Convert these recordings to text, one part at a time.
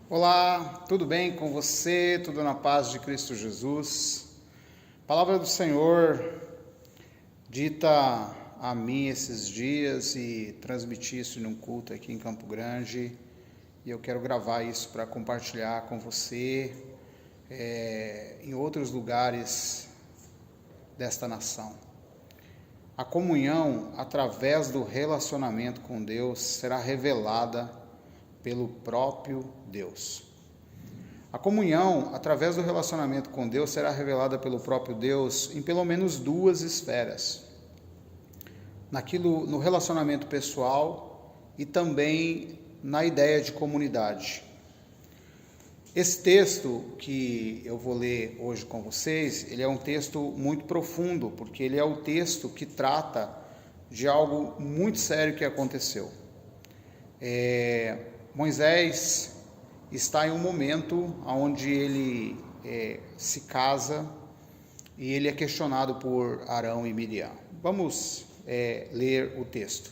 Olá, tudo bem com você? Tudo na paz de Cristo Jesus? Palavra do Senhor dita a mim esses dias e transmiti isso num culto aqui em Campo Grande, e eu quero gravar isso para compartilhar com você em outros lugares desta nação. A comunhão através do relacionamento com Deus será revelada pelo próprio Deus. A comunhão, através do relacionamento com Deus, será revelada pelo próprio Deus em pelo menos duas esferas. No relacionamento pessoal e também na ideia de comunidade. Esse texto que eu vou ler hoje com vocês, ele é um texto muito profundo, porque ele é o texto que trata de algo muito sério que aconteceu. Moisés está em um momento onde ele se casa e ele é questionado por Arão e Miriam. Vamos ler o texto.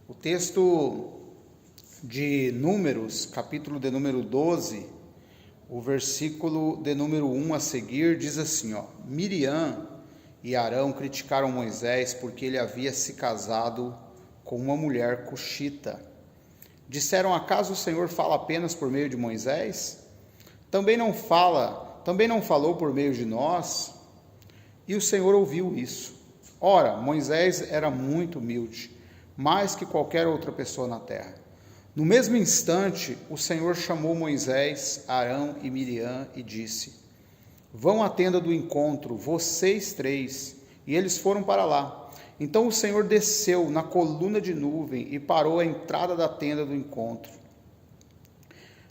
O texto de Números, capítulo de número 12, o versículo de número 1 a seguir, diz assim, Miriam e Arão criticaram Moisés porque ele havia se casado com uma mulher cuxita. Disseram, acaso o Senhor fala apenas por meio de Moisés? Também não falou por meio de nós? E o Senhor ouviu isso. Ora, Moisés era muito humilde, mais que qualquer outra pessoa na terra. No mesmo instante, o Senhor chamou Moisés, Arão e Miriam e disse, vão à tenda do encontro, vocês três. E eles foram para lá. Então o Senhor desceu na coluna de nuvem e parou à entrada da tenda do encontro.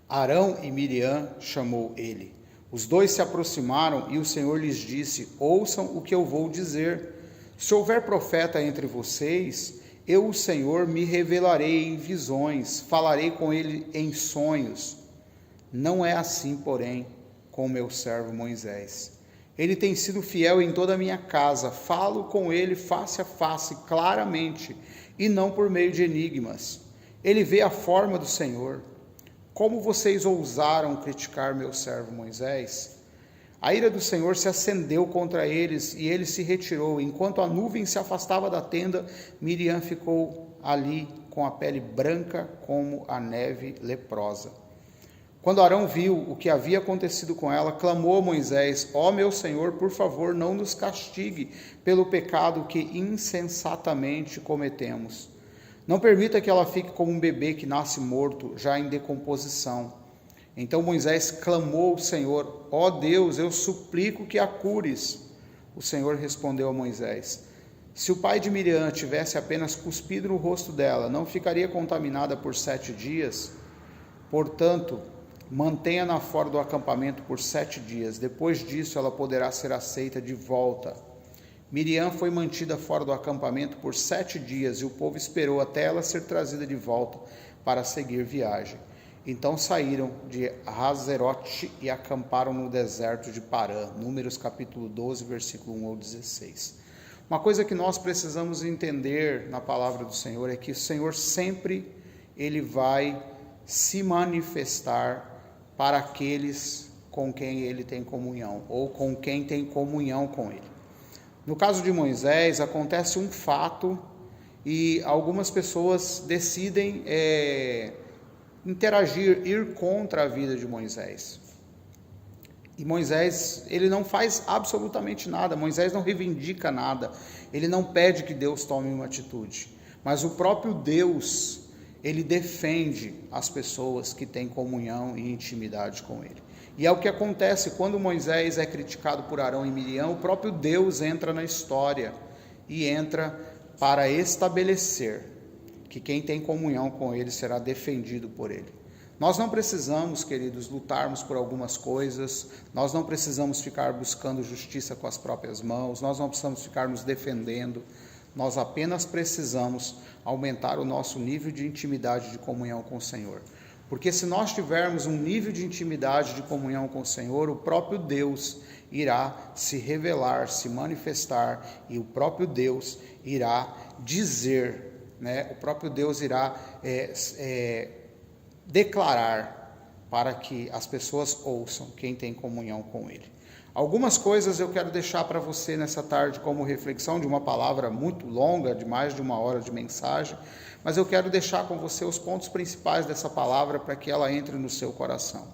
Arão e Miriam chamou ele. Os dois se aproximaram e o Senhor lhes disse, ouçam o que eu vou dizer. Se houver profeta entre vocês, eu, o Senhor, me revelarei em visões, falarei com ele em sonhos. Não é assim, porém, com meu servo Moisés. Ele tem sido fiel em toda a minha casa, falo com ele face a face, claramente, e não por meio de enigmas. Ele vê a forma do Senhor. Como vocês ousaram criticar meu servo Moisés? A ira do Senhor se acendeu contra eles, e ele se retirou. Enquanto a nuvem se afastava da tenda, Miriam ficou ali com a pele branca como a neve leprosa. Quando Arão viu o que havia acontecido com ela, clamou a Moisés, meu Senhor, por favor, não nos castigue pelo pecado que insensatamente cometemos. Não permita que ela fique como um bebê que nasce morto, já em decomposição. Então Moisés clamou ao Senhor, Deus, eu suplico que a cures. O Senhor respondeu a Moisés, se o pai de Miriam tivesse apenas cuspido no rosto dela, não ficaria contaminada por 7 dias? Portanto, mantenha-na fora do acampamento por 7 dias. Depois disso, ela poderá ser aceita de volta. Miriam foi mantida fora do acampamento por 7 dias e o povo esperou até ela ser trazida de volta para seguir viagem. Então saíram de Hazerote e acamparam no deserto de Parã. Números capítulo 12, versículo 1 ao 16. Uma coisa que nós precisamos entender na palavra do Senhor é que o Senhor sempre ele vai se manifestar para aqueles com quem ele tem comunhão, ou com quem tem comunhão com ele. No caso de Moisés, acontece um fato e algumas pessoas decidem interagir, ir contra a vida de Moisés. E Moisés, ele não faz absolutamente nada, Moisés não reivindica nada, ele não pede que Deus tome uma atitude, mas o próprio Deus, ele defende as pessoas que têm comunhão e intimidade com ele. E é o que acontece quando Moisés é criticado por Arão e Miriam, o próprio Deus entra na história e entra para estabelecer que quem tem comunhão com ele será defendido por ele. Nós não precisamos, queridos, lutarmos por algumas coisas, nós não precisamos ficar buscando justiça com as próprias mãos, nós não precisamos ficar nos defendendo, nós apenas precisamos aumentar o nosso nível de intimidade, de comunhão com o Senhor. Porque se nós tivermos um nível de intimidade, de comunhão com o Senhor, o próprio Deus irá se revelar, se manifestar, e o próprio Deus irá dizer, o próprio Deus irá declarar para que as pessoas ouçam quem tem comunhão com Ele. Algumas coisas eu quero deixar para você nessa tarde como reflexão de uma palavra muito longa, de mais de 1 hora de mensagem, mas eu quero deixar com você os pontos principais dessa palavra para que ela entre no seu coração.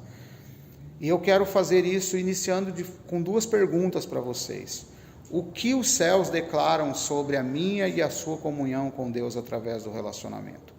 E eu quero fazer isso iniciando com 2 perguntas para vocês. O que os céus declaram sobre a minha e a sua comunhão com Deus através do relacionamento?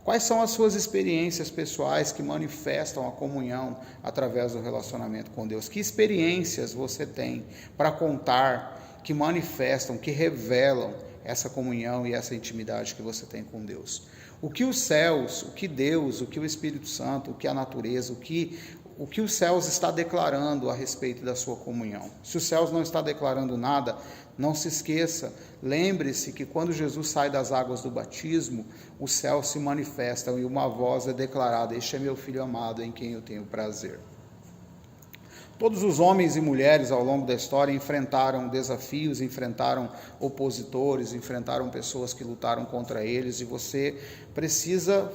Quais são as suas experiências pessoais que manifestam a comunhão através do relacionamento com Deus? Que experiências você tem para contar, que manifestam, que revelam essa comunhão e essa intimidade que você tem com Deus? O que os céus, o que Deus, o que o Espírito Santo, o que a natureza, o que os céus está declarando a respeito da sua comunhão? Se os céus não está declarando nada, não se esqueça, lembre-se que quando Jesus sai das águas do batismo, os céus se manifestam e uma voz é declarada: este é meu Filho amado em quem eu tenho prazer. Todos os homens e mulheres ao longo da história enfrentaram desafios, enfrentaram opositores, enfrentaram pessoas que lutaram contra eles, e você precisa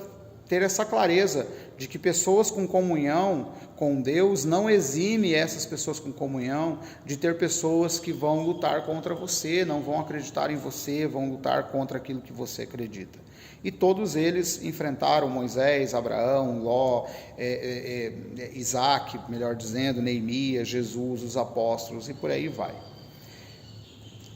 ter essa clareza de que pessoas com comunhão com Deus não exime essas pessoas com comunhão de ter pessoas que vão lutar contra você, não vão acreditar em você, vão lutar contra aquilo que você acredita. E todos eles enfrentaram Moisés, Abraão, Ló, Isaac, melhor dizendo, Neemias, Jesus, os apóstolos, e por aí vai.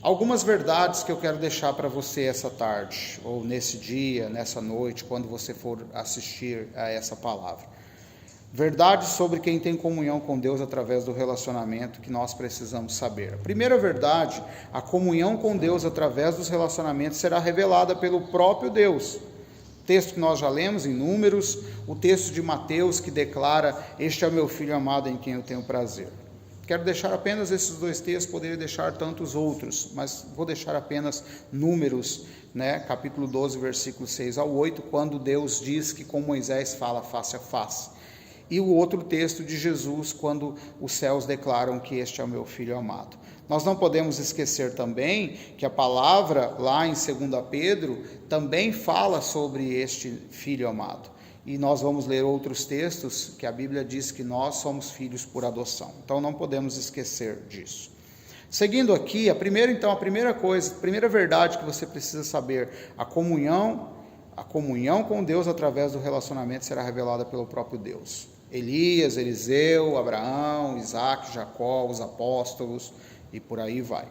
Algumas verdades que eu quero deixar para você essa tarde, ou nesse dia, nessa noite, quando você for assistir a essa palavra. Verdades sobre quem tem comunhão com Deus através do relacionamento que nós precisamos saber. A primeira verdade: a comunhão com Deus através dos relacionamentos será revelada pelo próprio Deus. Texto que nós já lemos em Números, o texto de Mateus que declara: este é o meu Filho amado em quem eu tenho prazer. Quero deixar apenas esses 2 textos, poderia deixar tantos outros, mas vou deixar apenas Números, capítulo 12, versículos 6 ao 8, quando Deus diz que com Moisés fala face a face. E o outro texto de Jesus, quando os céus declaram que este é o meu Filho amado. Nós não podemos esquecer também que a palavra lá em 2 Pedro também fala sobre este Filho amado. E nós vamos ler outros textos que a Bíblia diz que nós somos filhos por adoção. Então não podemos esquecer disso. Seguindo aqui, a primeira verdade que você precisa saber: a comunhão com Deus através do relacionamento será revelada pelo próprio Deus. Elias, Eliseu, Abraão, Isaac, Jacó, os apóstolos e por aí vai,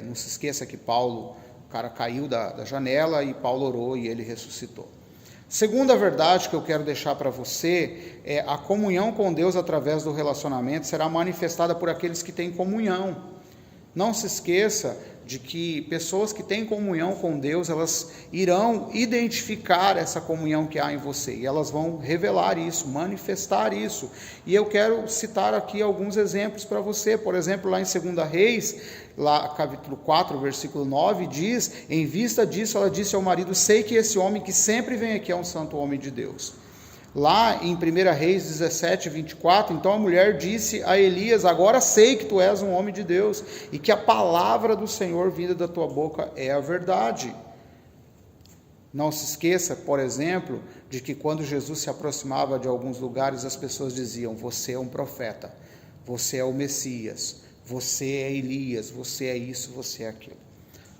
não se esqueça que o cara caiu da janela e Paulo orou e ele ressuscitou. Segunda verdade que eu quero deixar para você é: a comunhão com Deus através do relacionamento será manifestada por aqueles que têm comunhão. Não se esqueça de que pessoas que têm comunhão com Deus, elas irão identificar essa comunhão que há em você, e elas vão revelar isso, manifestar isso. E eu quero citar aqui alguns exemplos para você. Por exemplo, lá em 2 Reis, lá capítulo 4, versículo 9, diz: em vista disso, ela disse ao marido: sei que esse homem que sempre vem aqui é um santo homem de Deus. Lá em 1 Reis 17, 24, então a mulher disse a Elias: agora sei que tu és um homem de Deus, e que a palavra do Senhor vinda da tua boca é a verdade. Não se esqueça, por exemplo, de que quando Jesus se aproximava de alguns lugares, as pessoas diziam: você é um profeta, você é o Messias, você é Elias, você é isso, você é aquilo.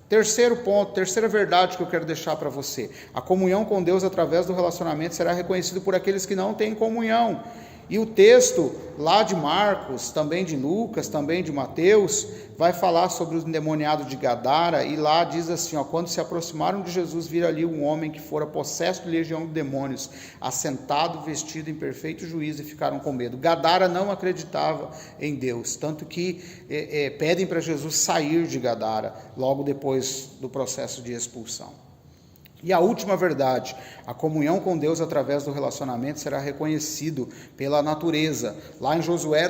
Terceiro ponto, terceira verdade que eu quero deixar para você: a comunhão com Deus através do relacionamento será reconhecido por aqueles que não têm comunhão. E o texto lá de Marcos, também de Lucas, também de Mateus, vai falar sobre o endemoniado de Gadara, e lá diz assim, quando se aproximaram de Jesus, viram ali um homem que fora possesso de legião de demônios, assentado, vestido em perfeito juízo, e ficaram com medo. Gadara não acreditava em Deus, tanto que pedem para Jesus sair de Gadara, logo depois do processo de expulsão. E a última verdade: a comunhão com Deus através do relacionamento será reconhecido pela natureza. Lá em Josué,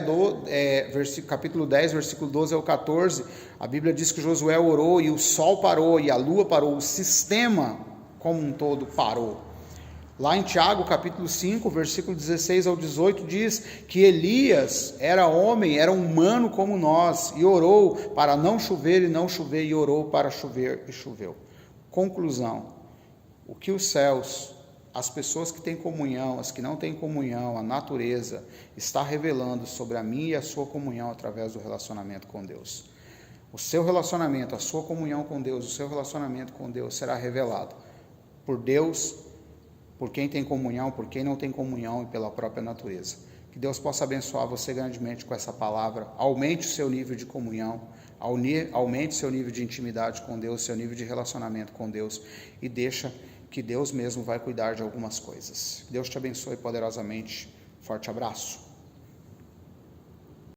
capítulo 10, versículo 12 ao 14, a Bíblia diz que Josué orou e o sol parou e a lua parou, o sistema como um todo parou. Lá em Tiago, capítulo 5, versículo 16 ao 18, diz que Elias era homem, era humano como nós, e orou para não chover e não chover, e orou para chover e choveu. Conclusão: o que os céus as pessoas que têm comunhão, as que não têm comunhão, a natureza, está revelando sobre a minha e a sua comunhão através do relacionamento com Deus. O seu relacionamento, a sua comunhão com Deus, o seu relacionamento com Deus será revelado por Deus, por quem tem comunhão, por quem não tem comunhão e pela própria natureza. Que Deus possa abençoar você grandemente com essa palavra. Aumente o seu nível de comunhão, aumente o seu nível de intimidade com Deus, seu nível de relacionamento com Deus e deixa que Deus mesmo vai cuidar de algumas coisas. Deus te abençoe poderosamente. Forte abraço.